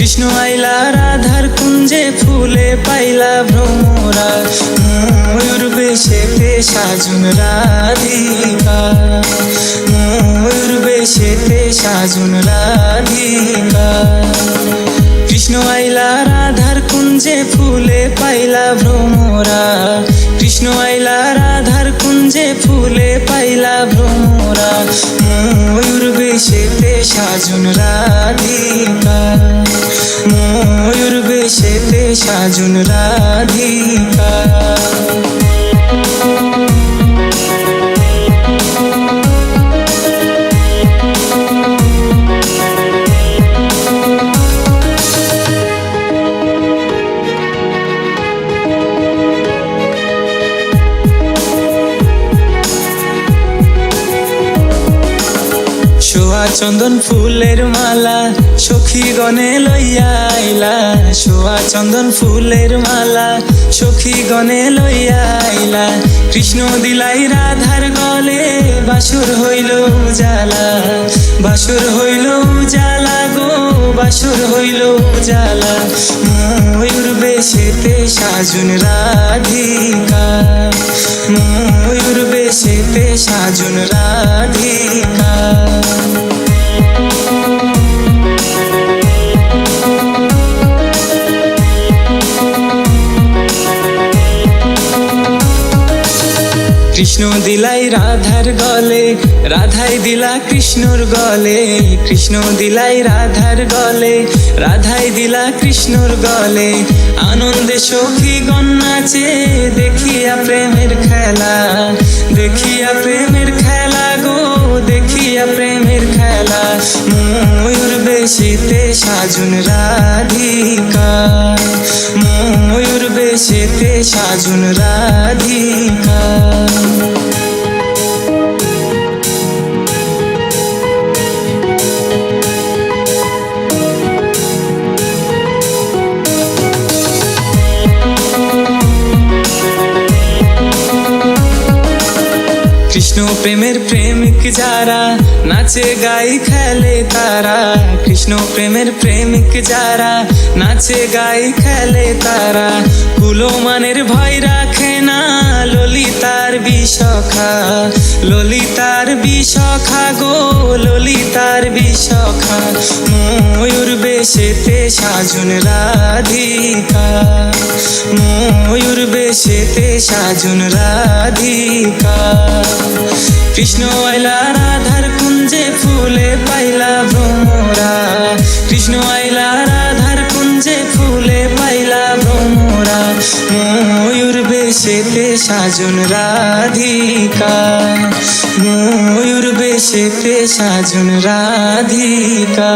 কৃষ্ণ আইলা রাধার কুঞ্জে ফুলে পাইলা ভ্রমরা, ময়ূর বেশেতে সাজুন রাধিকা, ময়ূর বেশেতে সাজুন রাধিকা। কৃষ্ণ আইলা রাধার কুঞ্জে ফুলে পাইলা ভ্রমরা, কৃষ্ণ আইলা রাধার কুঞ্জে ফুলে পাইলা ভ্রমরা, ময়ূর বেশেতে সাজুন রাধিকা, ময়ূর বেশেতে সাজুন রাধিকা। সোয়া চন্দন ফুলের মালা সখী গণে লইয়া আইলা, সোয়া চন্দন ফুলের মালা সখী গণে লইয়া আইলা। কৃষ্ণ দিলাই রাধার গলে বাসুর হইল উজালা, বাসুর হইল উজালা গো, বাসুর হইল উজালা। ময়ূর বেশেতে সাজুন রাধিকা, ময়ূর বেশেতে সাজুন রাধিকা। কৃষ্ণ দিলাই রাধার গলে, রাধাই দিলা কৃষ্ণর গলে, কৃষ্ণ দিলাই রাধার গলে, রাধাই দিলা কৃষ্ণর গলে। আনন্দে সখী গণ নাচে দেখিয়া প্রেমের খেলা, দেখিয়া প্রেমের খেলা গো, দেখিয়া প্রেমের খেলা। ময়ূর বেশেতে সাজুন রাধিকা, ময়ূর বেশেতে সাজুন রাধিকা। কৃষ্ণ প্রেমের প্রেমিক যারা নাচে গাই খেলে তারা, কৃষ্ণ প্রেমের প্রেমিক যারা নাচে গাই খেলে তারা। কুলমানের ভয় রাখে না ললিতার বিশখা, ললিতার বিশখা গো, ললিতার বিশখা। ময়ূর বেশেতে সাজুন রাধিকা, ময়ূর বেশেতে সাজুন রাধিকা। কৃষ্ণ আইলা রাধার কুঞ্জে ফুলে পাইলা ভ্রমরা, কৃষ্ণ আইলা রাধার কুঞ্জে ফুলে পাইলা ভ্রমরা, ময়ূর বেশেতে সাজুন রাধিকা, ময়ূর বেশেতে সাজুন রাধিকা।